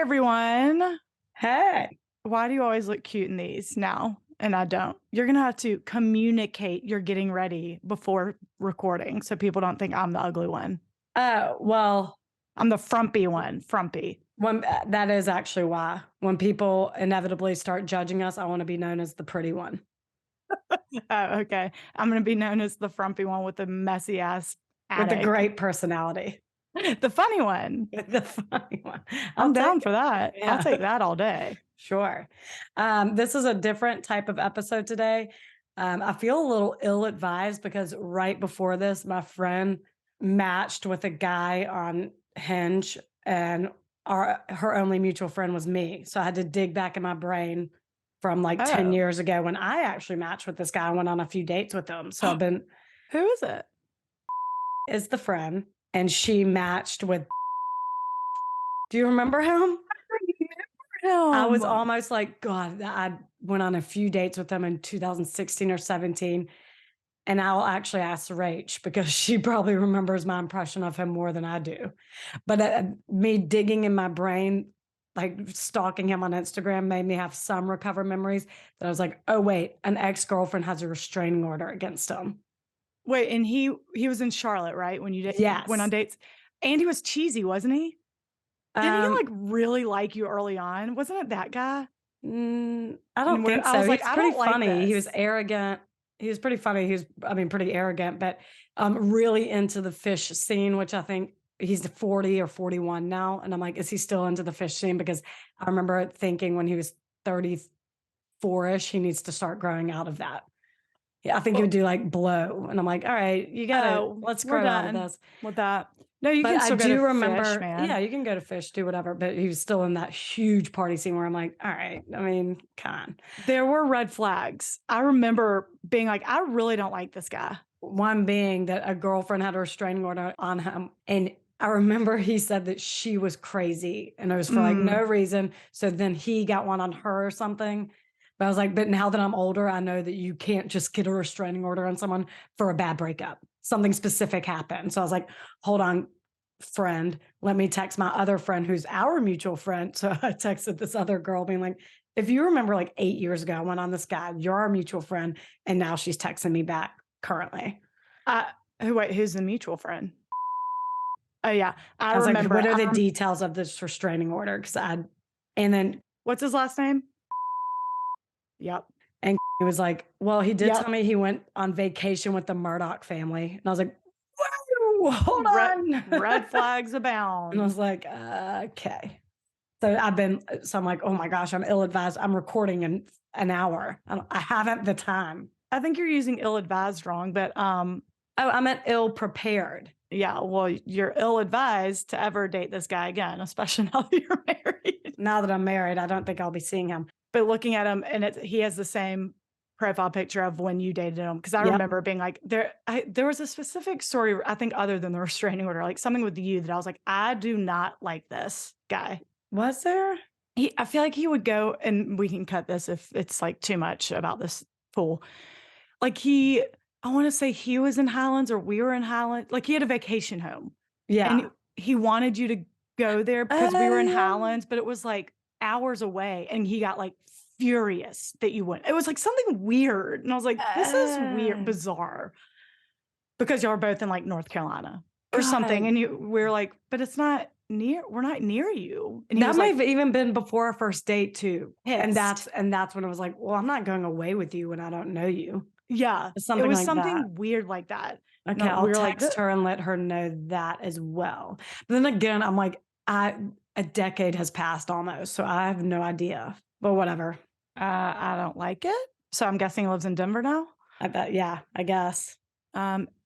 everyone. Hey. Why do you always look cute in these now? And I don't. You're going to have to communicate you're getting ready before recording so people don't think I'm the ugly one. Oh, well, I'm the frumpy one. Frumpy. that is actually why. When people inevitably start judging us, I want to be known as the pretty one. Oh, okay. I'm going to be known as the frumpy one with the messy ass With a attic. great personality. The funny one. The funny one. I'm down for that. Yeah. I'll take that all day. Sure. This is a different type of episode today. I feel a little ill-advised because right before this, my friend matched with a guy on Hinge, and her only mutual friend was me. So I had to dig back in my brain from like 10 years ago when I actually matched with this guy. I went on a few dates with him. So I've been, Who is it? is the friend, and she matched with. Do you remember him? I was almost like, God, I went on a few dates with him in 2016 or 17. And I'll actually ask Rach because she probably remembers my impression of him more than I do. But me digging in my brain, like stalking him on Instagram, made me have some recovered memories that I was like, oh, wait, an ex-girlfriend has a restraining order against him. Wait, and he was in Charlotte, right? When you went on dates? And he was cheesy, wasn't he? Didn't he like really like you early on? Wasn't it that guy? I don't think so. I was like, He's I pretty don't like funny. this. He was arrogant. He was pretty funny. He was, pretty arrogant, but really into the fish scene, which I think he's 40 or 41 now. And I'm like, is he still into the fish scene? Because I remember thinking when he was 34-ish, he needs to start growing out of that. Yeah, I think he would do like blow. And I'm like, all right, you gotta, let's grow out of this. With that. No, you But can still I go do to remember, fish, man. yeah, you can go to fish, do whatever. But he was still in that huge party scene where I'm like, all right, I mean, come on. There were red flags. I remember being like, I really don't like this guy. One being that a girlfriend had a restraining order on him. And I remember he said that she was crazy and it was for like no reason. So then he got one on her or something. But I was like, but now that I'm older, I know that you can't just get a restraining order on someone for a bad breakup. Something specific happened. So I was like, hold on, friend, let me text my other friend who's our mutual friend. So I texted this other girl being like, if you remember like 8 years ago, I went on this guy, you're our mutual friend. And now she's texting me back currently. Who's the mutual friend? Oh yeah. I was remember. Like, what are the details of this restraining order? And then what's his last name? Yep. And he was like, well, he did tell me he went on vacation with the Murdoch family. And I was like, whoa, hold on. Red flags abound. And I was like, okay. So I'm like, oh my gosh, I'm ill-advised. I'm recording in an hour. I haven't the time. I think you're using ill-advised wrong, but oh, I meant ill-prepared. Yeah, well, you're ill-advised to ever date this guy again, especially now that you're married. Now that I'm married, I don't think I'll be seeing him. But looking at him, and he has the same profile picture of when you dated him. Because I remember being like, there was a specific story, I think, other than the restraining order, like something with you that I was like, I do not like this guy. Was there? I feel like he would go, and we can cut this if it's like too much about this fool. Like I want to say he was in Highlands or we were in Highlands. Like he had a vacation home. Yeah. And he wanted you to go there because we were in Highlands, but it was like hours away. And he got like furious that you went. It was like something weird. And I was like, this is weird, bizarre. Because y'all were both in like North Carolina or something. And we were like, but it's not near, we're not near you. And that might have even been before our first date too. Pissed. And that's when I was like, well, I'm not going away with you when I don't know you. Yeah. It was something weird like that. Okay, I'll text her and let her know that as well. But then again, I'm like, a decade has passed almost, so I have no idea. But whatever. I don't like it. So I'm guessing he lives in Denver now? I bet, yeah, I guess.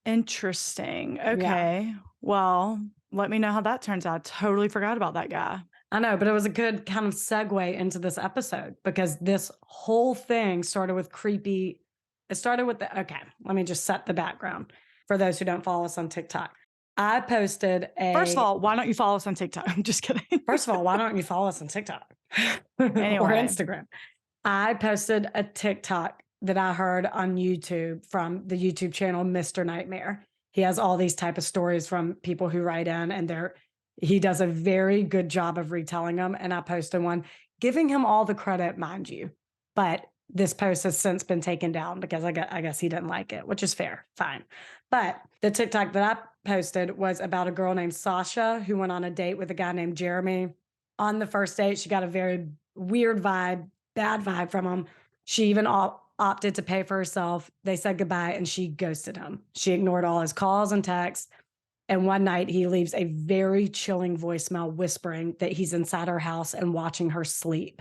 Interesting. Okay. Yeah. Well, let me know how that turns out. I totally forgot about that guy. I know, but it was a good kind of segue into this episode because this whole thing started with okay, let me just set the background for those who don't follow us on TikTok. I posted First of all, why don't you follow us on TikTok? I'm just kidding. First of all, why don't you follow us on TikTok or Instagram? I posted a TikTok that I heard on YouTube from the YouTube channel Mr. Nightmare. He has all these type of stories from people who write in, and they're He does a very good job of retelling them. And I posted one, giving him all the credit, mind you. But this post has since been taken down because I guess he didn't like it, which is fair. Fine. But the TikTok that I posted was about a girl named Sasha who went on a date with a guy named Jeremy. On the first date, she got a very weird vibe, bad vibe from him. She even opted to pay for herself. They said goodbye and she ghosted him. She ignored all his calls and texts. And one night he leaves a very chilling voicemail whispering that he's inside her house and watching her sleep.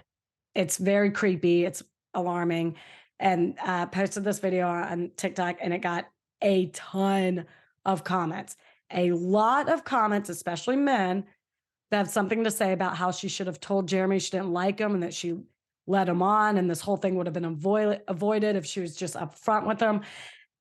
It's very creepy. It's alarming. And I posted this video on TikTok and it got a ton of comments. A lot of comments, especially men, that have something to say about how she should have told Jeremy she didn't like him and that she led him on. And this whole thing would have been avoided if she was just upfront with him.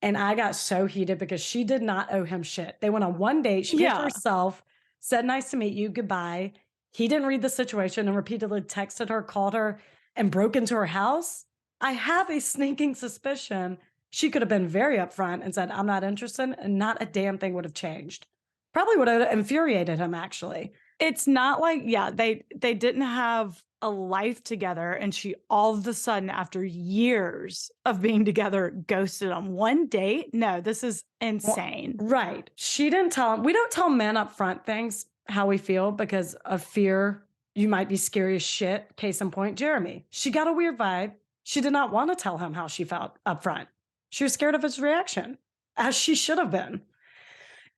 And I got so heated because she did not owe him shit. They went on one date. She paid for herself, said, nice to meet you, goodbye. He didn't read the situation and repeatedly texted her, called her, and broke into her house. I have a sneaking suspicion she could have been very upfront and said, I'm not interested, and not a damn thing would have changed. Probably would have infuriated him, actually. It's not like, they didn't have a life together and she all of a sudden after years of being together ghosted on one date. No, this is insane. Well, right. She didn't tell him. We don't tell men up front things, how we feel because of fear. You might be scary as shit. Case in point, Jeremy. She got a weird vibe. She did not want to tell him how she felt up front. She was scared of his reaction, as she should have been.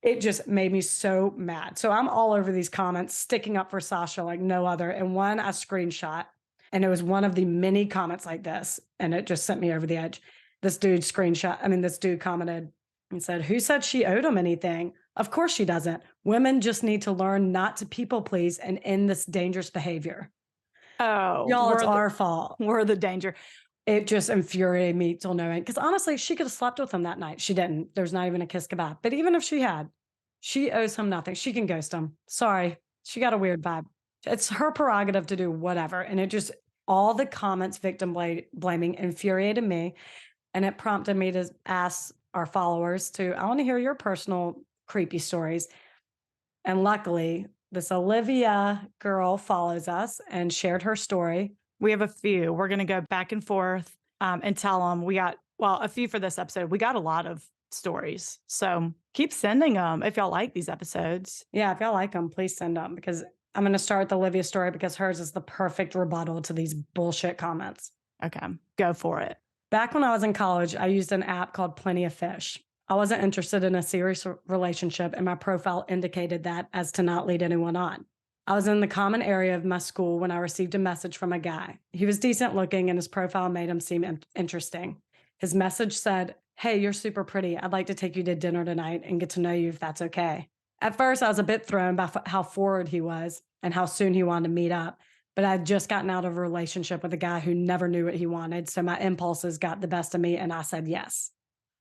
It just made me so mad. So I'm all over these comments, sticking up for Sasha like no other. And one I screenshot, and it was one of the many comments like this, and it just sent me over the edge. This dude commented and said, who said she owed him anything? Of course she doesn't. Women just need to learn not to people please and end this dangerous behavior. Oh, y'all, it's our fault. We're the danger. It just infuriated me till no end. Because honestly, she could have slept with him that night. She didn't. There's not even a kiss goodbye. But even if she had, she owes him nothing. She can ghost him. Sorry. She got a weird vibe. It's her prerogative to do whatever. And it just, all the comments victim blaming infuriated me. And it prompted me to ask our followers I want to hear your personal creepy stories. And luckily, this Olivia girl follows us and shared her story. We have a few. We're going to go back and forth and tell them. We got, a few for this episode. We got a lot of stories. So keep sending them if y'all like these episodes. Yeah, if y'all like them, please send them because I'm going to start with Olivia story because hers is the perfect rebuttal to these bullshit comments. Okay, go for it. Back when I was in college, I used an app called Plenty of Fish. I wasn't interested in a serious relationship and my profile indicated that as to not lead anyone on. I was in the common area of my school when I received a message from a guy. He was decent looking and his profile made him seem interesting. His message said, hey, you're super pretty. I'd like to take you to dinner tonight and get to know you if that's okay. At first, I was a bit thrown by how forward he was and how soon he wanted to meet up. But I'd just gotten out of a relationship with a guy who never knew what he wanted. So my impulses got the best of me and I said yes.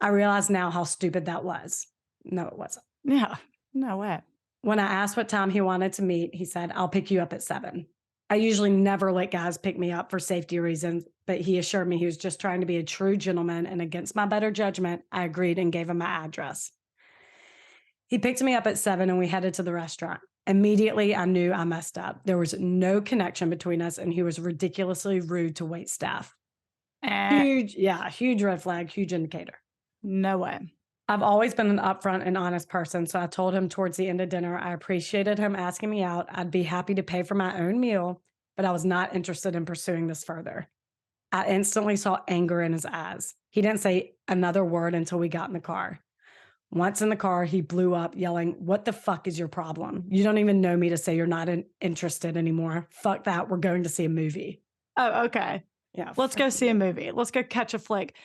I realize now how stupid that was. No, it wasn't. Yeah, no way. When I asked what time he wanted to meet, he said, I'll pick you up at 7. I usually never let guys pick me up for safety reasons, but he assured me he was just trying to be a true gentleman, and against my better judgment, I agreed and gave him my address. He picked me up at 7 and we headed to the restaurant. Immediately, I knew I messed up. There was no connection between us and he was ridiculously rude to wait staff. Huge red flag, huge indicator. No way. I've always been an upfront and honest person, so I told him towards the end of dinner I appreciated him asking me out. I'd be happy to pay for my own meal, but I was not interested in pursuing this further. I instantly saw anger in his eyes. He didn't say another word until we got in the car. Once in the car, he blew up yelling, what the fuck is your problem? You don't even know me to say you're not interested anymore. Fuck that. We're going to see a movie. Oh, okay. Yeah. Let's go see a movie. Let's go catch a flick.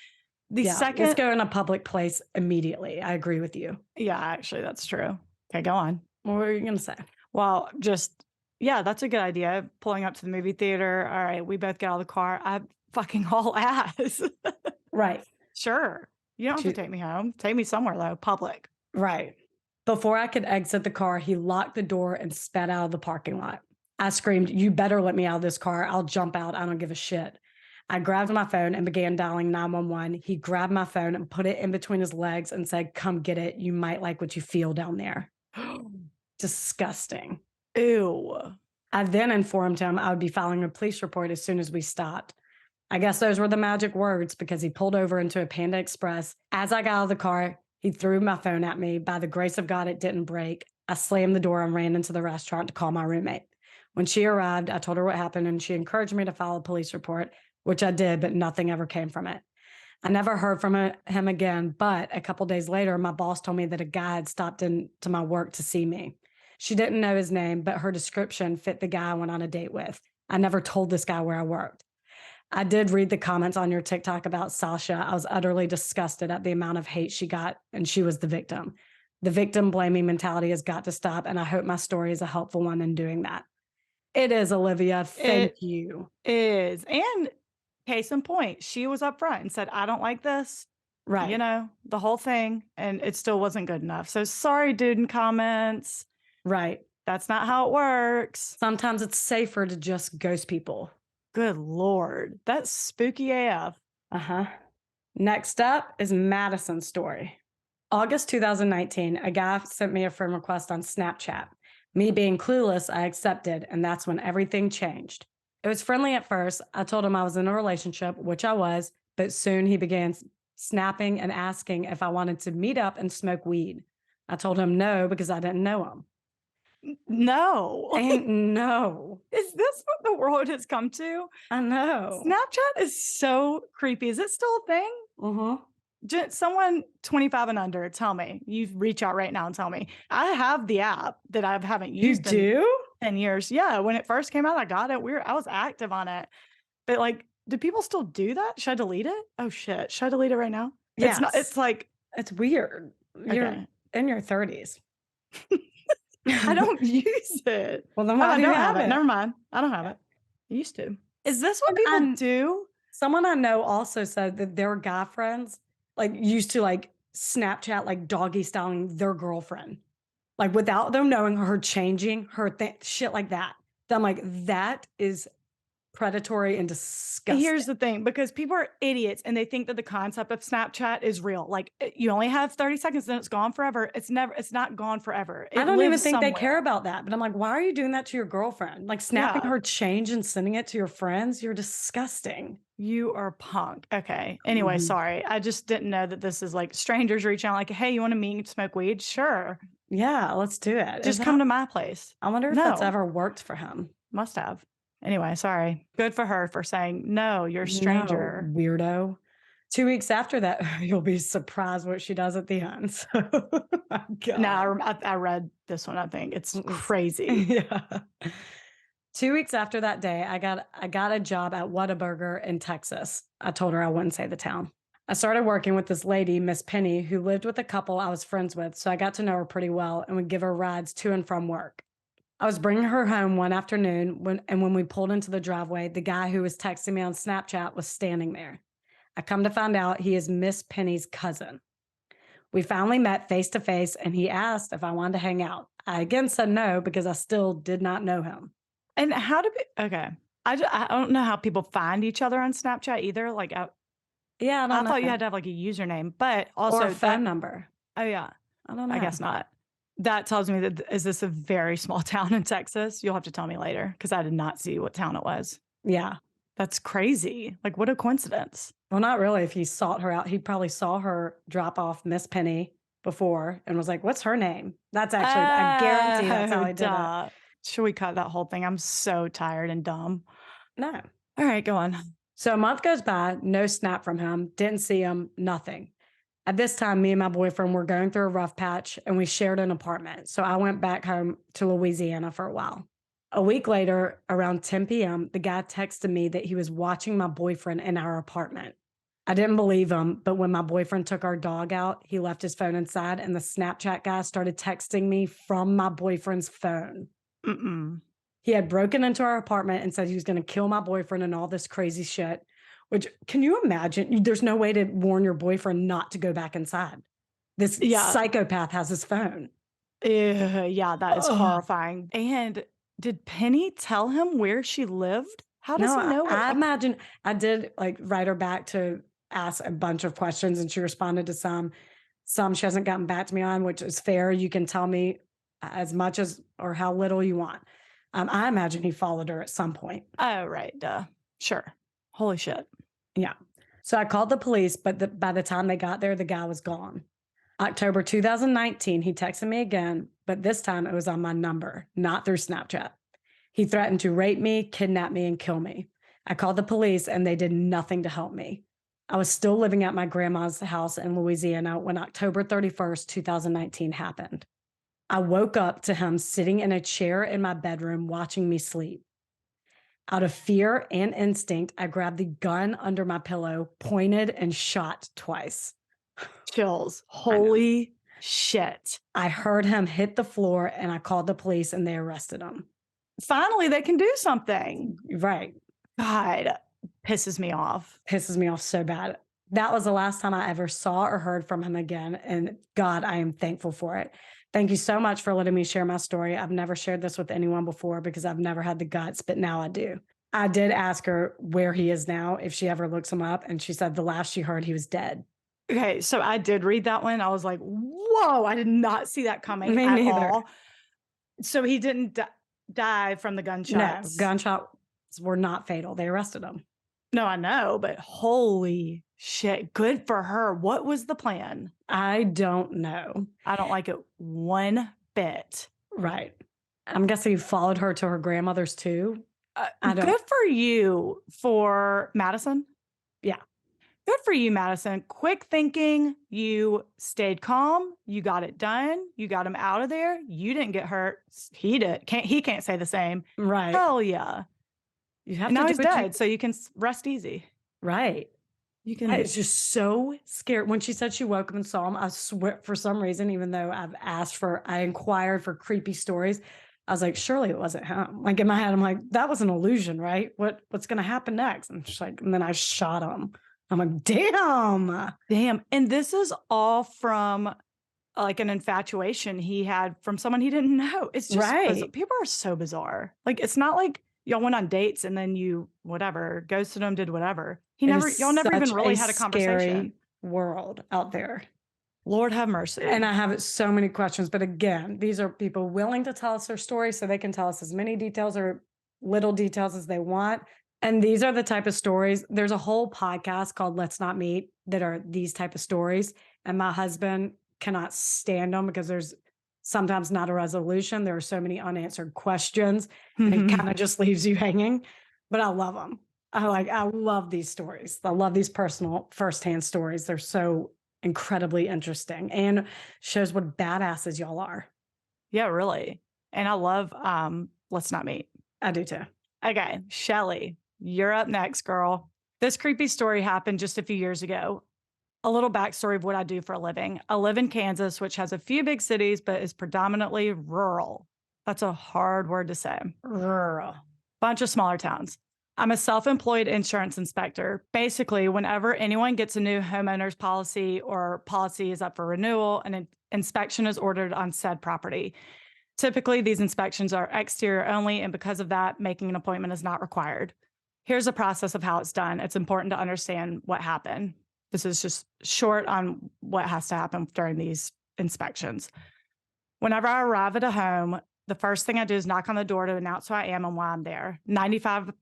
Let's go in a public place immediately. I agree with you. Yeah, actually, that's true. Okay, go on. What were you going to say? Well, that's a good idea. Pulling up to the movie theater. All right, we both get out of the car. I fucking haul ass. Right. Sure. You don't have to take me home. Take me somewhere, though, public. Right. Before I could exit the car, he locked the door and sped out of the parking lot. I screamed, you better let me out of this car. I'll jump out. I don't give a shit. I grabbed my phone and began dialing 911. He grabbed my phone and put it in between his legs and said, come get it. You might like what you feel down there. Disgusting. Ew. I then informed him I would be filing a police report as soon as we stopped. I guess those were the magic words because he pulled over into a Panda Express. As I got out of the car, he threw my phone at me. By the grace of God, it didn't break. I slammed the door and ran into the restaurant to call my roommate. When she arrived, I told her what happened and she encouraged me to file a police report, which I did, but nothing ever came from it. I never heard from him again, but a couple days later, my boss told me that a guy had stopped into my work to see me. She didn't know his name, but her description fit the guy I went on a date with. I never told this guy where I worked. I did read the comments on your TikTok about Sasha. I was utterly disgusted at the amount of hate she got, and she was the victim. The victim blaming mentality has got to stop, and I hope my story is a helpful one in doing that. It is, Olivia. Thank you. Is. And case in point, she was upfront and said, I don't like this. Right. You know, the whole thing. And it still wasn't good enough. So sorry, dude in comments. Right. That's not how it works. Sometimes it's safer to just ghost people. Good Lord. That's spooky AF. Next up is Madison's story. August 2019, a guy sent me a friend request on Snapchat. Me being clueless, I accepted, and that's when everything changed. It was friendly at first. I told him I was in a relationship, which I was, but soon he began snapping and asking if I wanted to meet up and smoke weed. I told him no because I didn't know him. No. Ain't no. Is this what the world has come to? I know. Snapchat is so creepy. Is it still a thing? Someone 25 and under, tell me. You reach out right now and tell me. I have the app that I haven't used in 10 years. Yeah, when it first came out, I got it. I was active on it. But like, do people still do that? Should I delete it? Oh shit. Should I delete it right now? Yeah. It's like, it's weird. You're okay. in your 30s. I don't use it. Well, then why do you have it? Never mind. I don't have it. I used to. Is this what people do? Someone I know also said that their guy friends like used to like Snapchat, like doggy styling their girlfriend, like without them knowing her changing her shit like that. I'm like, that is predatory and disgusting. Here's the thing, because people are idiots and they think that the concept of Snapchat is real. Like you only have 30 seconds and it's gone forever. It's not gone forever. I don't even think they care about that. But I'm like, why are you doing that to your girlfriend? Like snapping her change and sending it to your friends? You're disgusting. You are punk. Okay. Anyway, sorry. I just didn't know that this is like strangers reaching out like, hey, you want to meet and smoke weed? Sure. Yeah, let's do it. Just come to my place. I wonder if that's ever worked for him. Must have. Anyway, sorry. Good for her for saying, no, you're a stranger. No, weirdo. 2 weeks after that, you'll be surprised what she does at the end. So, no, I read this one. I think it's crazy. Yeah. 2 weeks after that day, I got a job at Whataburger in Texas. I told her I wouldn't say the town. I started working with this lady, Miss Penny, who lived with a couple I was friends with. So I got to know her pretty well and would give her rides to and from work. I was bringing her home one afternoon when we pulled into the driveway, the guy who was texting me on Snapchat was standing there. I come to find out he is Miss Penny's cousin. We finally met face to face and he asked if I wanted to hang out. I again said no because I still did not know him. And how did okay. I don't know how people find each other on Snapchat either. Like, I thought you had to have like a username, but also or a phone number. Oh yeah. I don't know. I guess not. That tells me that, is this a very small town in Texas? You'll have to tell me later because I did not see what town it was. Yeah. That's crazy. Like, what a coincidence. Well, not really. If he sought her out, he probably saw her drop off Miss Penny before and was like, what's her name? That's actually, I guarantee that's how I did it. Should we cut that whole thing? I'm so tired and dumb. No. All right, go on. So a month goes by, no snap from him, didn't see him, nothing. At this time, me and my boyfriend were going through a rough patch and we shared an apartment. So I went back home to Louisiana for a while. A week later, around 10 p.m., the guy texted me that he was watching my boyfriend in our apartment. I didn't believe him, but when my boyfriend took our dog out, he left his phone inside and the Snapchat guy started texting me from my boyfriend's phone. He had broken into our apartment and said he was going to kill my boyfriend and all this crazy shit. Which, can you imagine? There's no way to warn your boyfriend not to go back inside. This psychopath has his phone. Yeah, that is horrifying. And did Penny tell him where she lived? How does he know? I imagine I did like write her back to ask a bunch of questions and she responded to some. Some she hasn't gotten back to me on, which is fair. You can tell me as much as or how little you want. I imagine he followed her at some point. Oh, right. Duh. Sure. Holy shit. Yeah. So I called the police, but by the time they got there, the guy was gone. October 2019, he texted me again, but this time it was on my number, not through Snapchat. He threatened to rape me, kidnap me, and kill me. I called the police and they did nothing to help me. I was still living at my grandma's house in Louisiana when October 31st, 2019 happened. I woke up to him sitting in a chair in my bedroom watching me sleep. Out of fear and instinct, I grabbed the gun under my pillow, pointed, and shot twice. Chills. Holy shit. I heard him hit the floor and I called the police and they arrested him. Finally, they can do something. Right. God, pisses me off. Pisses me off so bad. That was the last time I ever saw or heard from him again. And God, I am thankful for it. Thank you so much for letting me share my story. I've never shared this with anyone before because I've never had the guts, but now I do. I did ask her where he is now, if she ever looks him up. And she said the last she heard, he was dead. Okay, so I did read that one. I was like, whoa, I did not see that coming Me at neither. all. So he didn't die from the gunshots. No, gunshots were not fatal. They arrested him. No, I know, but holy shit, good for her. What was the plan? I don't know. I don't like it one bit. Right. I'm guessing you followed her to her grandmother's too. Good for you for Madison. Yeah. Good for you, Madison. Quick thinking. You stayed calm. You got it done. You got him out of there. You didn't get hurt. He did. He can't say the same. Right. Hell yeah. You have And to now do he's what dead, so you can rest easy. Right. You can. I was just so scared when she said she woke up and saw him. I swear, for some reason, even though I inquired for creepy stories, I was like, surely it wasn't him. Like in my head, I'm like, that was an illusion, right? What's going to happen next? And she's like, and then I shot him. I'm like, damn. And this is all from like an infatuation he had from someone he didn't know. It's just right. People are so bizarre. Like, it's not like y'all went on dates and then you ghosted him, did whatever. Y'all never even really had a conversation. Scary world out there. Lord have mercy. And I have so many questions, but again, these are people willing to tell us their story so they can tell us as many details or little details as they want. And these are the type of stories. There's a whole podcast called Let's Not Meet that are these type of stories. And my husband cannot stand them because there's sometimes not a resolution. There are so many unanswered questions and it kind of just leaves you hanging, but I love them. I love these stories. I love these personal firsthand stories. They're so incredibly interesting and shows what badasses y'all are. Yeah, really. And I love Let's Not Meet. I do too. Okay, Shelly, you're up next, girl. This creepy story happened just a few years ago. A little backstory of what I do for a living. I live in Kansas, which has a few big cities, but is predominantly rural. That's a hard word to say. Rural. Bunch of smaller towns. I'm a self-employed insurance inspector. Basically, whenever anyone gets a new homeowner's policy or policy is up for renewal, an inspection is ordered on said property. Typically, these inspections are exterior only, and because of that, making an appointment is not required. Here's a process of how it's done. It's important to understand what happened. This is just short on what has to happen during these inspections. Whenever I arrive at a home, the first thing I do is knock on the door to announce who I am and why I'm there. 95%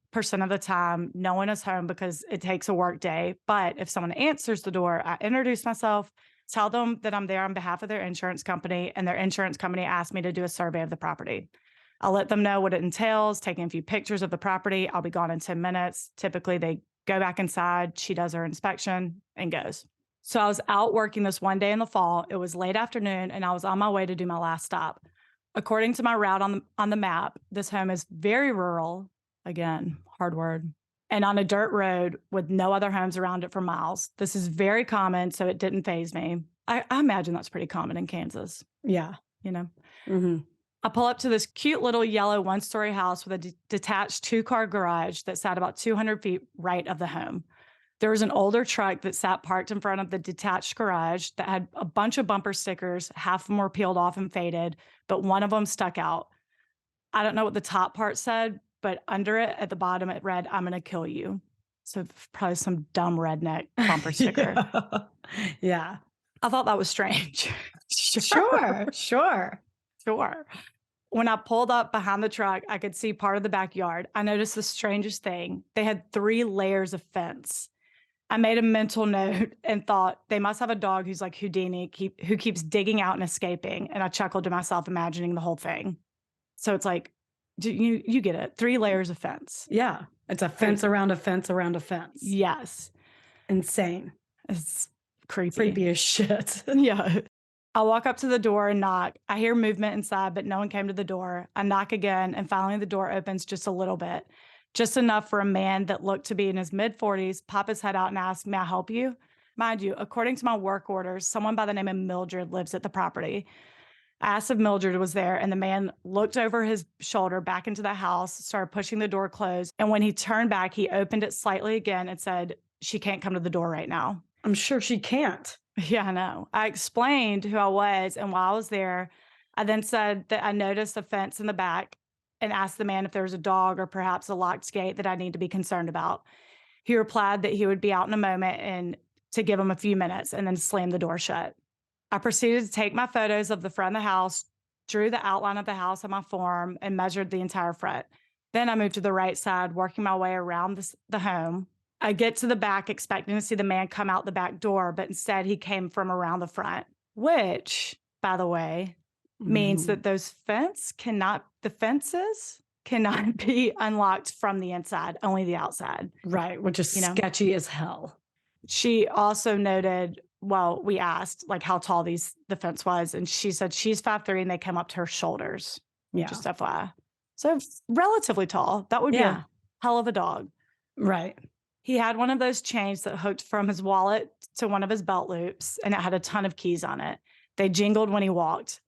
of the time, no one is home because it takes a work day. But if someone answers the door, I introduce myself, tell them that I'm there on behalf of their insurance company, and their insurance company asked me to do a survey of the property. I'll let them know what it entails, taking a few pictures of the property. I'll be gone in 10 minutes. Typically, they go back inside. She does her inspection and goes. So I was out working this one day in the fall. It was late afternoon, and I was on my way to do my last stop. According to my route on the map, this home is very rural. Again, hard word. And on a dirt road with no other homes around it for miles. This is very common, so it didn't faze me. I imagine that's pretty common in Kansas. Yeah. You know? Mm-hmm. I pull up to this cute little yellow one-story house with a detached two-car garage that sat about 200 feet right of the home. There was an older truck that sat parked in front of the detached garage that had a bunch of bumper stickers. Half of them were peeled off and faded, but one of them stuck out. I don't know what the top part said, but under it at the bottom, it read, "I'm going to kill you." So probably some dumb redneck bumper sticker. Yeah. I thought that was strange. Sure. Sure. When I pulled up behind the truck, I could see part of the backyard. I noticed the strangest thing. They had 3 layers of fence. I made a mental note and thought they must have a dog who's like Houdini, who keeps digging out and escaping. And I chuckled to myself, imagining the whole thing. So it's like, you get it? 3 layers of fence. Yeah. It's a fence around a fence around a fence. Yes. Insane. It's creepy. Creepy as shit. Yeah. I walk up to the door and knock. I hear movement inside, but no one came to the door. I knock again, and finally the door opens just a little bit, just enough for a man that looked to be in his mid-40s pop his head out and ask, "May I help you?" Mind you, according to my work orders, someone by the name of Mildred lives at the property. I asked if Mildred was there, and the man looked over his shoulder back into the house, started pushing the door closed, and when he turned back, he opened it slightly again and said, "She can't come to the door right now." I'm sure she can't. Yeah, I know. I explained who I was and why I was there. I then said that I noticed a fence in the back and asked the man if there was a dog or perhaps a locked gate that I need to be concerned about. He replied that he would be out in a moment and to give him a few minutes and then slam the door shut. I proceeded to take my photos of the front of the house, drew the outline of the house on my form, and measured the entire front. Then I moved to the right side, working my way around the home. I get to the back expecting to see the man come out the back door, but instead he came from around the front, which, by the way, means that the fences cannot be unlocked from the inside, only the outside. Right, which is sketchy as hell. She also noted, well, we asked like how tall the fence was, and she said she's 5'3" and they come up to her shoulders. Yeah. Just FYI. So relatively tall. That would be a hell of a dog. Right. He had one of those chains that hooked from his wallet to one of his belt loops, and it had a ton of keys on it. They jingled when he walked.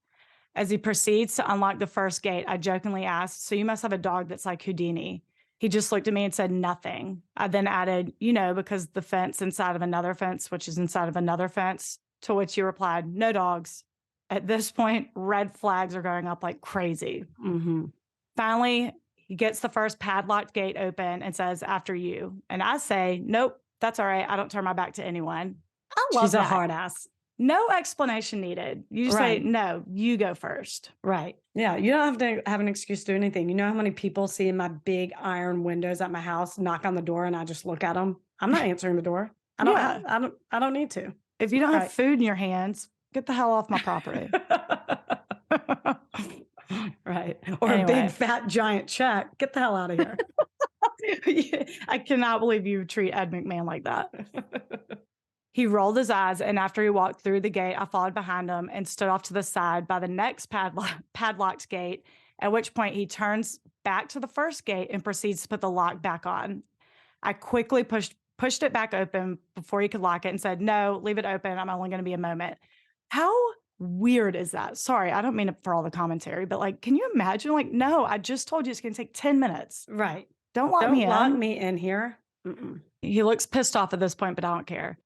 As he proceeds to unlock the first gate, I jokingly asked, "So you must have a dog that's like Houdini." He just looked at me and said nothing. I then added, because the fence inside of another fence, which is inside of another fence, to which he replied, "No dogs." At this point, red flags are going up like crazy. Mm-hmm. Finally, he gets the first padlocked gate open and says, "After you." And I say, "Nope, that's all right. I don't turn my back to anyone." I love She's that. a hard ass. No explanation needed. You just say, "No, you go first." Right. Yeah. You don't have to have an excuse to do anything. You know how many people see in my big iron windows at my house, knock on the door, and I just look at them? I'm not answering the door. I don't need to. If you don't have food in your hands, get the hell off my property. Right. Or a big fat giant check. Get the hell out of here. I cannot believe you treat Ed McMahon like that. He rolled his eyes, and after he walked through the gate, I followed behind him and stood off to the side by the next padlocked gate, at which point he turns back to the first gate and proceeds to put the lock back on. I quickly pushed it back open before he could lock it and said, "No, leave it open. I'm only going to be a moment." How weird is that? Sorry, I don't mean it for all the commentary, but like, can you imagine? Like, no, I just told you it's going to take 10 minutes. Right. Don't lock me in here. Mm-mm. He looks pissed off at this point, but I don't care.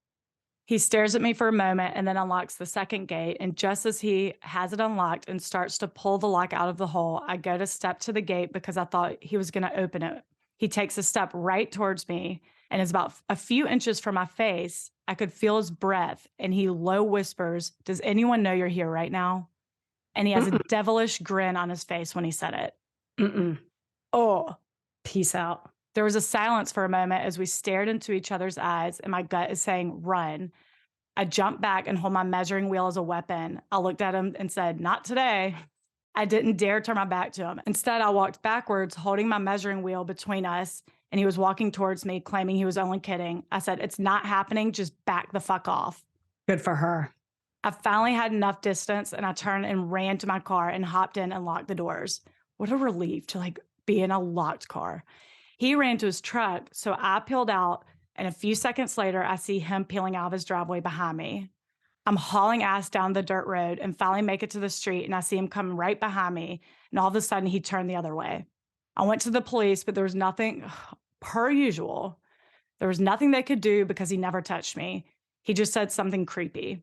He stares at me for a moment and then unlocks the second gate. And just as he has it unlocked and starts to pull the lock out of the hole, I go to step to the gate because I thought he was going to open it. He takes a step right towards me and is about a few inches from my face. I could feel his breath, and he low whispers, "Does anyone know you're here right now?" And he has a devilish grin on his face when he said it. Mm-mm. Oh, peace out. There was a silence for a moment as we stared into each other's eyes, and my gut is saying, "Run." I jumped back and hold my measuring wheel as a weapon. I looked at him and said, "Not today." I didn't dare turn my back to him. Instead, I walked backwards, holding my measuring wheel between us, and he was walking towards me, claiming he was only kidding. I said, "It's not happening. Just back the fuck off." Good for her. I finally had enough distance, and I turned and ran to my car and hopped in and locked the doors. What a relief to be in a locked car. He ran to his truck, so I peeled out, and a few seconds later, I see him peeling out of his driveway behind me. I'm hauling ass down the dirt road and finally make it to the street, and I see him coming right behind me, and all of a sudden, he turned the other way. I went to the police, but there was nothing, per usual, there was nothing they could do because he never touched me. He just said something creepy.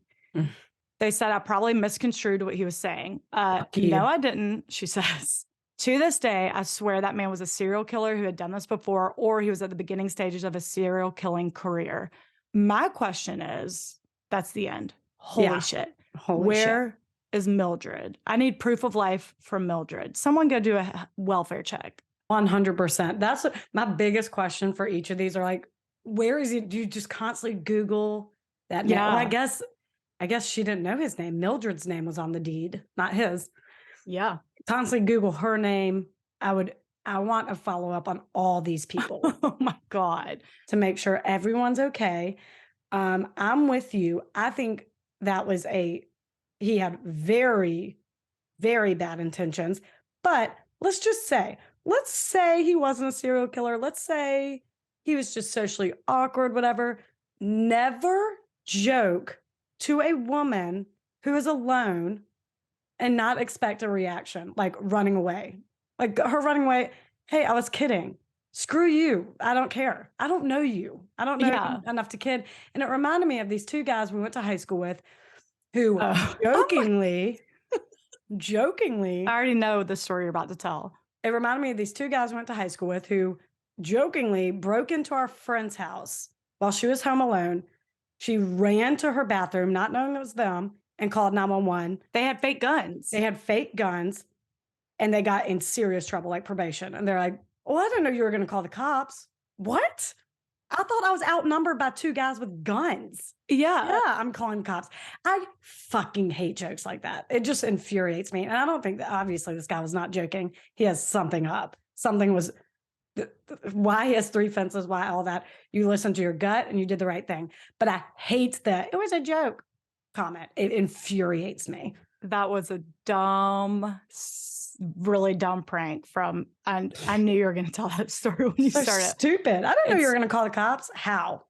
They said I probably misconstrued what he was saying. No, I didn't, she says. To this day, I swear that man was a serial killer who had done this before, or he was at the beginning stages of a serial killing career. My question is, that's the end. Holy shit. Holy shit. is Mildred. I need proof of life from Mildred. Someone go do a welfare check. 100%. That's my biggest question for each of these are like, where is he? Do you just constantly Google that name? Well, Yeah. I guess she didn't know his name. Mildred's name was on the deed, not his. Yeah. Constantly Google her name. I want a follow up on all these people. Oh my God. To make sure everyone's okay. I'm with you. I think that was he had very, very bad intentions. But let's say he wasn't a serial killer. Let's say he was just socially awkward, whatever. Never joke to a woman who is alone and not expect a reaction, like running away. Like her running away, hey, I was kidding. Screw you. I don't care. I don't know you. I don't know you enough to kid. And it reminded me of these two guys we went to high school with who jokingly, I already know the story you're about to tell. It reminded me of these two guys we went to high school with who jokingly broke into our friend's house while she was home alone. She ran to her bathroom, not knowing it was them, and called 911. They had fake guns. And they got in serious trouble, like probation. And they're like, well, I didn't know you were going to call the cops. What? I thought I was outnumbered by two guys with guns. Yeah, I'm calling cops. I fucking hate jokes like that. It just infuriates me. And I don't think that obviously this guy was not joking. He has something up. Something was, why he has 3 fences, why all that. You listened to your gut and you did the right thing. But I hate that it was a joke comment. It infuriates me. That was a really dumb prank from, and I knew you were going to tell that story when you started. Stupid. I didn't know you were going to call the cops. How?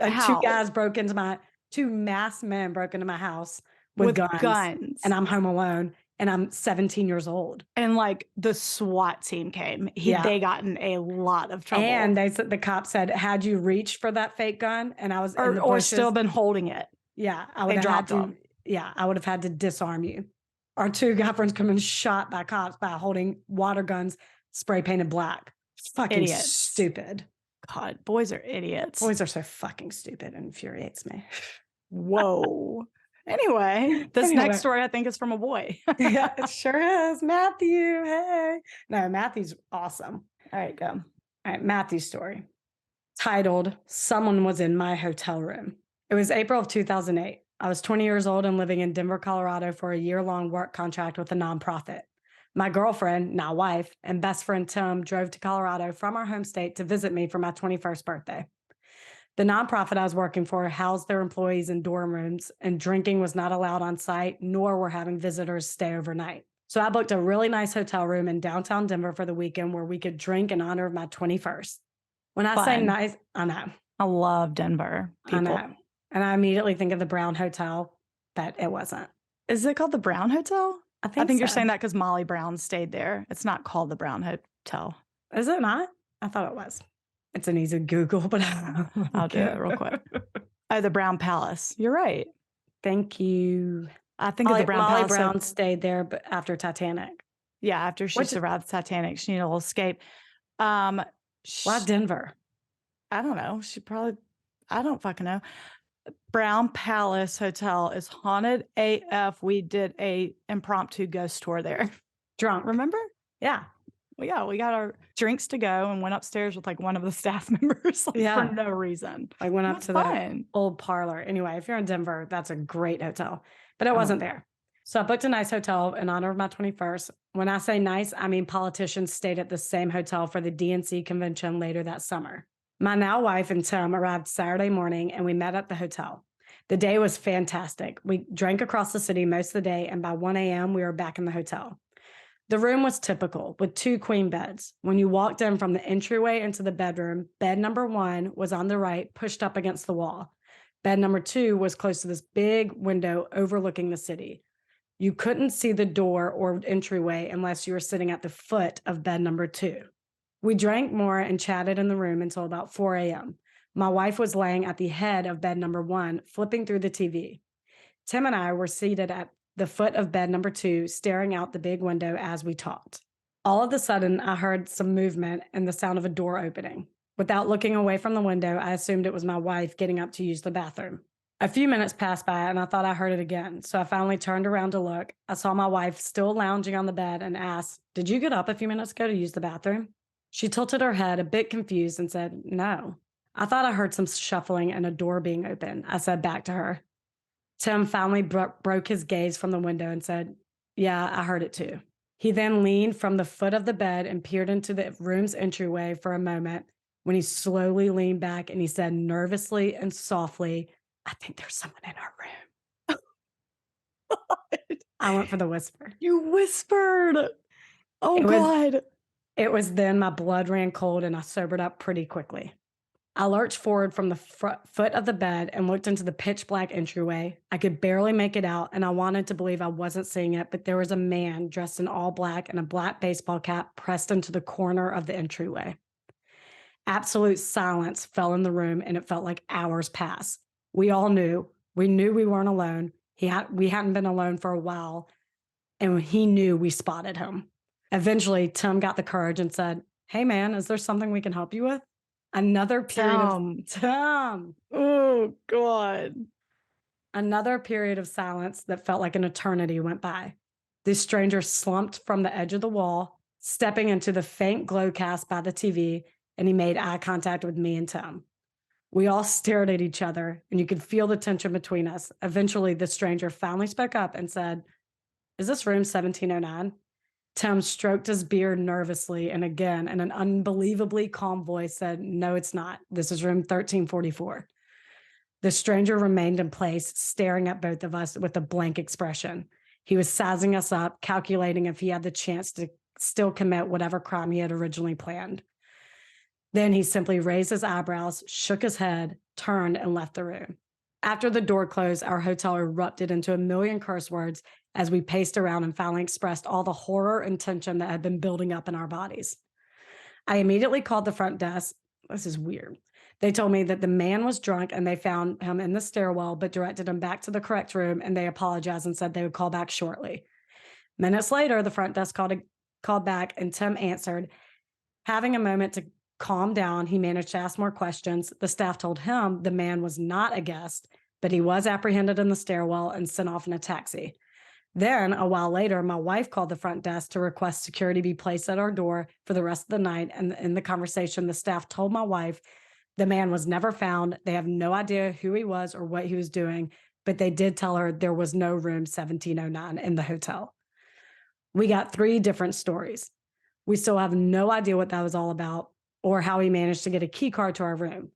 Two masked men broke into my house with guns. And I'm home alone and I'm 17 years old. And like the SWAT team came. They got in a lot of trouble. And the cop said, had you reached for that fake gun? And I was in the bushes, or still been holding it. Yeah. I would have had to disarm you. Our two girlfriends come and shot by cops by holding water guns, spray painted black. It's fucking idiots. Stupid. God, boys are idiots. Boys are so fucking stupid. It infuriates me. Whoa. Anyway, next story I think is from a boy. Yeah, it sure is. Matthew, hey. No, Matthew's awesome. All right, go. All right, Matthew's story. Titled, Someone Was in My Hotel Room. It was April of 2008. I was 20 years old and living in Denver, Colorado for a year-long work contract with a nonprofit. My girlfriend, now wife, and best friend Tim drove to Colorado from our home state to visit me for my 21st birthday. The nonprofit I was working for housed their employees in dorm rooms, and drinking was not allowed on site, nor were having visitors stay overnight. So I booked a really nice hotel room in downtown Denver for the weekend where we could drink in honor of my 21st. When I say nice, I know. I love Denver. People. I know. And I immediately think of the Brown Hotel, but it wasn't. Is it called the Brown Hotel? I think you're saying that because Molly Brown stayed there. It's not called the Brown Hotel. Is it not? I thought it was. It's an easy Google, but I'll do it real quick. Oh, the Brown Palace. You're right. Thank you. I think of the Brown Molly Palace. Brown stayed there, but after Titanic. Yeah, after she survived Titanic, she needed a little escape. Why Denver? I don't know. I don't fucking know. Brown Palace Hotel is haunted AF. We did a impromptu ghost tour there. Drunk. Remember? Yeah. Well, yeah, we got our drinks to go and went upstairs with like one of the staff members for no reason. I went up to the old parlor. Anyway, if you're in Denver, that's a great hotel. But it wasn't there. So I booked a nice hotel in honor of my 21st. When I say nice, I mean politicians stayed at the same hotel for the DNC convention later that summer. My now wife and Tim arrived Saturday morning and we met at the hotel. The day was fantastic. We drank across the city most of the day, and by 1 a.m., we were back in the hotel. The room was typical with 2 queen beds. When you walked in from the entryway into the bedroom, bed number 1 was on the right, pushed up against the wall. Bed number 2 was close to this big window overlooking the city. You couldn't see the door or entryway unless you were sitting at the foot of bed number 2. We drank more and chatted in the room until about 4 a.m. My wife was laying at the head of bed number 1, flipping through the TV. Tim and I were seated at the foot of bed number 2, staring out the big window as we talked. All of a sudden, I heard some movement and the sound of a door opening. Without looking away from the window, I assumed it was my wife getting up to use the bathroom. A few minutes passed by and I thought I heard it again. So I finally turned around to look. I saw my wife still lounging on the bed and asked, "Did you get up a few minutes ago to use the bathroom?" She tilted her head, a bit confused, and said, "No." I thought I heard some shuffling and a door being open. I said back to her. Tim finally broke his gaze from the window and said, "Yeah, I heard it too." He then leaned from the foot of the bed and peered into the room's entryway for a moment when he slowly leaned back and he said nervously and softly, "I think there's someone in our room." I went for the whisper. You whispered. Oh, It was God. it was then my blood ran cold and I sobered up pretty quickly. I lurched forward from the foot of the bed and looked into the pitch black entryway. I could barely make it out, and I wanted to believe I wasn't seeing it, but there was a man dressed in all black and a black baseball cap pressed into the corner of the entryway. Absolute silence fell in the room, and it felt like hours passed. We all knew. We knew we weren't alone. We hadn't been alone for a while, and he knew we spotted him. Eventually, Tim got the courage and said, "Hey, man, is there something we can help you with?" Another period of Tim. Oh, God. Another period of silence that felt like an eternity went by. This stranger slumped from the edge of the wall, stepping into the faint glow cast by the TV, and he made eye contact with me and Tim. We all stared at each other, and you could feel the tension between us. Eventually, the stranger finally spoke up and said, "Is this room 1709? Tim stroked his beard nervously and again, in an unbelievably calm voice, said, "No, it's not. This is room 1344. The stranger remained in place, staring at both of us with a blank expression. He was sizing us up, calculating if he had the chance to still commit whatever crime he had originally planned. Then he simply raised his eyebrows, shook his head, turned, and left the room. After the door closed, our hotel erupted into a million curse words as we paced around and finally expressed all the horror and tension that had been building up in our bodies. I immediately called the front desk. This is weird. They told me that the man was drunk and they found him in the stairwell, but directed him back to the correct room, and they apologized and said they would call back shortly. Minutes later, the front desk called back, and Tim answered. Having a moment to calm down, he managed to ask more questions. The staff told him the man was not a guest, but he was apprehended in the stairwell and sent off in a taxi. Then, a while later, my wife called the front desk to request security be placed at our door for the rest of the night. And in the conversation, the staff told my wife the man was never found. They have no idea who he was or what he was doing, but they did tell her there was no room 1709 in the hotel. We got 3 different stories. We still have no idea what that was all about or how he managed to get a key card to our room.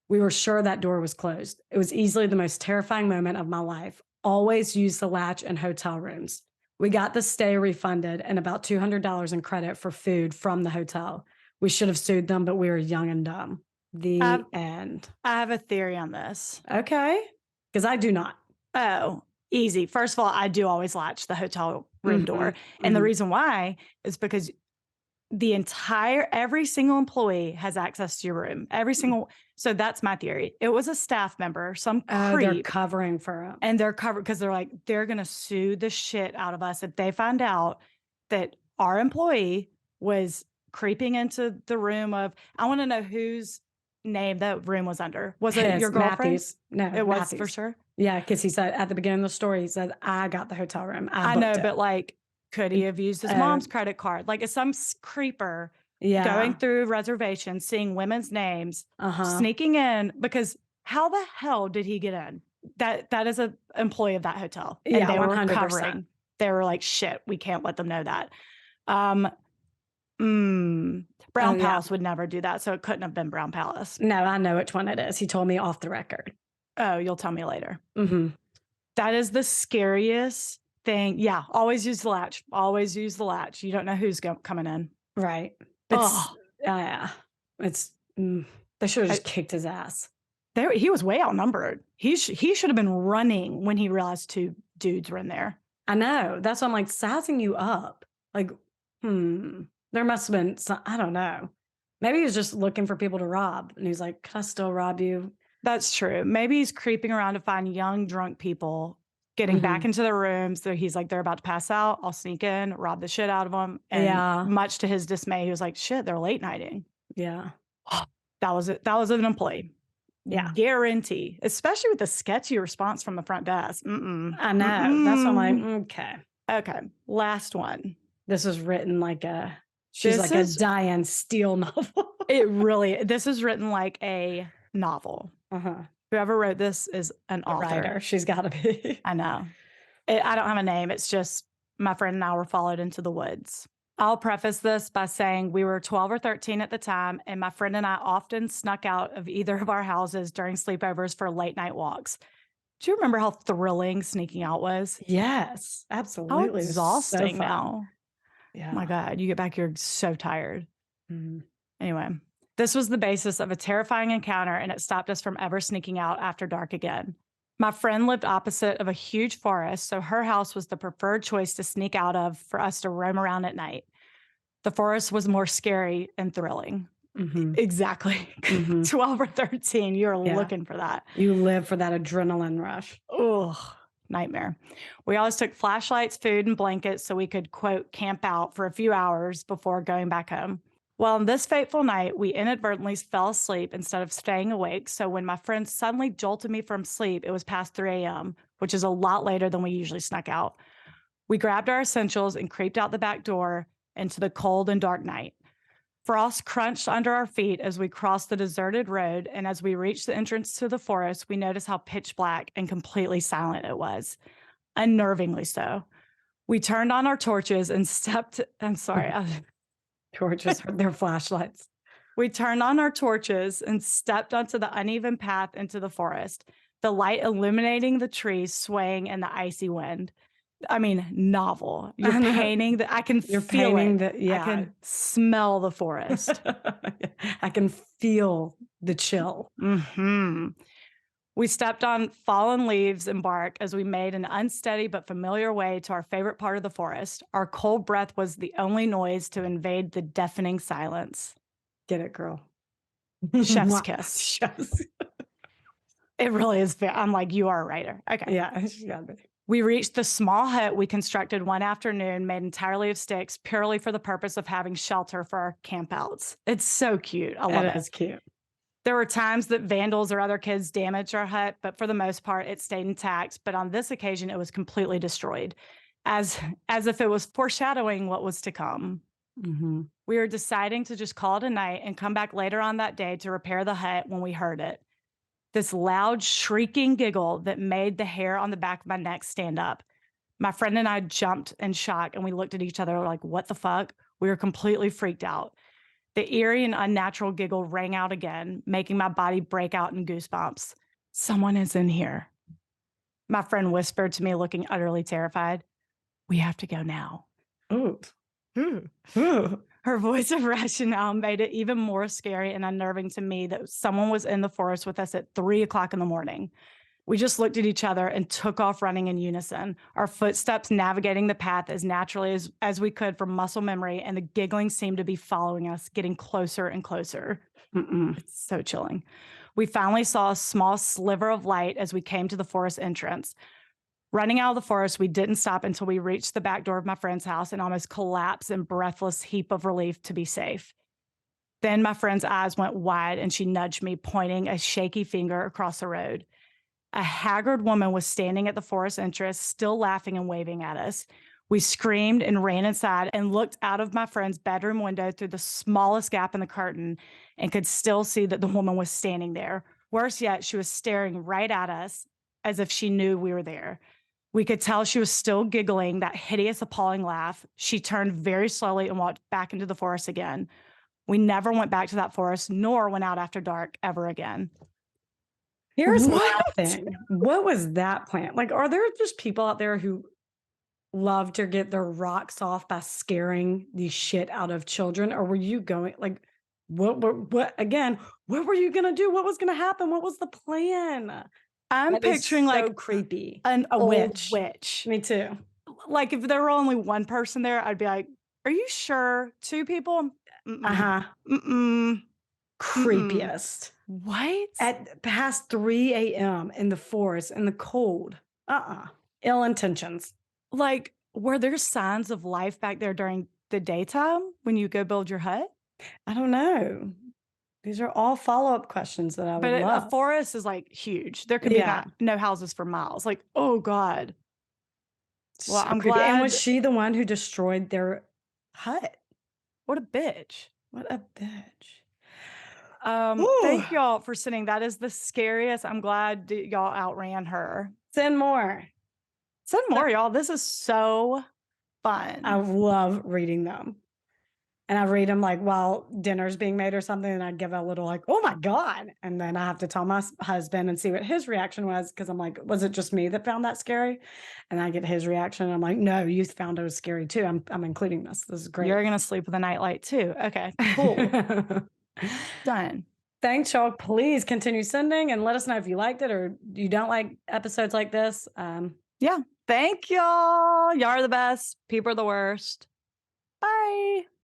We were sure that door was closed. It was easily the most terrifying moment of my life. Always use the latch in hotel rooms. We got the stay refunded and about $200 in credit for food from the hotel. We should have sued them, but we were young and dumb. The end. I have a theory on this. Okay. Because I do not. Oh, easy. First of all, I do always latch the hotel room door. And the reason why is because every single employee has access to your room. So that's my theory. It was a staff member, some creep. They're covering for him. And they're covered because they're going to sue the shit out of us if they find out that our employee was creeping into the room of, I want to know whose name that room was under. Was it your girlfriend? Matthews. No, it was Matthews. for sure. Yeah, because he said at the beginning of the story, he said, "I got the hotel room. I know, it." but like, could he have used his mom's credit card? Like, is some creeper going through reservations, seeing women's names, sneaking in? Because how the hell did he get in? That is an employee of that hotel. And they were 100%. covering. They were like, shit, we can't let them know that. Brown Palace would never do that, so it couldn't have been Brown Palace. No, I know which one it is. He told me off the record. Oh, you'll tell me later. That is the scariest thing. Yeah, always use the latch. Always use the latch. You don't know who's coming in. Right. It's they should have just kicked his ass. He was way outnumbered. He should have been running when he realized 2 dudes were in there. I know. That's why I'm like sizing you up. Like, there must have been some, I don't know. Maybe he was just looking for people to rob. And he's like, "Can I still rob you?" That's true. Maybe he's creeping around to find young, drunk people getting back into their rooms. So he's like, they're about to pass out. I'll sneak in, rob the shit out of them. And much to his dismay, he was like, shit, they're late nighting. Yeah. That was it. That was an employee. Yeah. Guarantee, especially with the sketchy response from the front desk. I know. That's why I'm like, okay. Okay. Last one. This is written like she's like a Diane Steele novel. This is written like a novel. Whoever wrote this is an author. Writer. She's got to be. I know. I don't have a name. It's just my friend and I were followed into the woods. I'll preface this by saying we were 12 or 13 at the time, and my friend and I often snuck out of either of our houses during sleepovers for late night walks. Do you remember how thrilling sneaking out was? Yes, absolutely. How exhausting so now. Yeah. Oh my God, you get back, you're so tired. Mm-hmm. Anyway, this was the basis of a terrifying encounter, and it stopped us from ever sneaking out after dark again. My friend lived opposite of a huge forest, so her house was the preferred choice to sneak out of for us to roam around at night. The forest was more scary and thrilling. Exactly. 12 or 13, you're looking for that. You live for that adrenaline rush. Ugh, nightmare. We always took flashlights, food, and blankets so we could, quote, camp out for a few hours before going back home. Well, on this fateful night, we inadvertently fell asleep instead of staying awake. So when my friend suddenly jolted me from sleep, it was past 3 a.m., which is a lot later than we usually snuck out. We grabbed our essentials and creeped out the back door into the cold and dark night. Frost crunched under our feet as we crossed the deserted road, and as we reached the entrance to the forest, we noticed how pitch black and completely silent it was, unnervingly so. We turned on our torches and stepped, Torches, their flashlights. We turned on our torches and stepped onto the uneven path into the forest, the light illuminating the trees swaying in the icy wind. I mean, novel. You're painting I can feel it. I can smell the forest. I can feel the chill. We stepped on fallen leaves and bark as we made an unsteady but familiar way to our favorite part of the forest. Our cold breath was the only noise to invade the deafening silence. Get it, girl. Chef's kiss. It really is fair. I'm like, you are a writer. Okay. Yeah, she's got to be. We reached the small hut we constructed one afternoon, made entirely of sticks, purely for the purpose of having shelter for our campouts. It's so cute. I love it. It is cute. There were times that vandals or other kids damaged our hut, but for the most part, it stayed intact. But on this occasion, it was completely destroyed, as if it was foreshadowing what was to come. We were deciding to just call it a night and come back later on that day to repair the hut when we heard it. This loud, shrieking giggle that made the hair on the back of my neck stand up. My friend and I jumped in shock, and we looked at each other like, what the fuck? We were completely freaked out. The eerie and unnatural giggle rang out again, making my body break out in goosebumps. Someone is in here. My friend whispered to me, looking utterly terrified. We have to go now. Ooh. Her voice of rationale made it even more scary and unnerving to me that someone was in the forest with us at 3 o'clock in the morning. We just looked at each other and took off running in unison, our footsteps navigating the path as naturally as we could from muscle memory, and the giggling seemed to be following us, getting closer and closer. It's so chilling. We finally saw a small sliver of light as we came to the forest entrance. Running out of the forest, we didn't stop until we reached the back door of my friend's house and almost collapsed in breathless heap of relief to be safe. Then my friend's eyes went wide and she nudged me, pointing a shaky finger across the road. A haggard woman was standing at the forest entrance, still laughing and waving at us. We screamed and ran inside and looked out of my friend's bedroom window through the smallest gap in the curtain and could still see that the woman was standing there. Worse yet, she was staring right at us as if she knew we were there. We could tell she was still giggling that hideous, appalling laugh. She turned very slowly and walked back into the forest again. We never went back to that forest, nor went out after dark ever again. Here's my thing. What was that plan? Like, are there just people out there who love to get their rocks off by scaring the shit out of children? Or were you going, like, what again, what were you going to do? What was going to happen? What was the plan? I'm picturing so like creepy. A witch. witch. Me too. Like if there were only one person there, I'd be like, are you sure? 2 people? Creepiest. What? At past 3 a.m. in the forest in the cold. Ill intentions. Like, were there signs of life back there during the daytime when you go build your hut? I don't know. These are all follow-up questions that I would But a love. forest is like huge. There could be no houses for miles. Like, oh God. Well, So I'm creepy. And was glad. she the one who destroyed their hut? What a bitch. What a bitch. Ooh, Thank y'all for sending. That is the scariest. I'm glad y'all outran her. send more. Send more, y'all. This is so fun. I love reading them. And I read them like while dinner's being made or something, and I give a little like, oh my God. And then I have to tell my husband and see what his reaction was. Cause I'm like, was it just me that found that scary? And I get his reaction. And I'm like, no, you found it was scary too. I'm including this. This is great. You're going to sleep with a nightlight too. Okay, cool. Done. Thanks, y'all. Please continue sending and let us know if you liked it or you don't like episodes like this. Yeah. Thank y'all. Y'all are the best. People are the worst. Bye.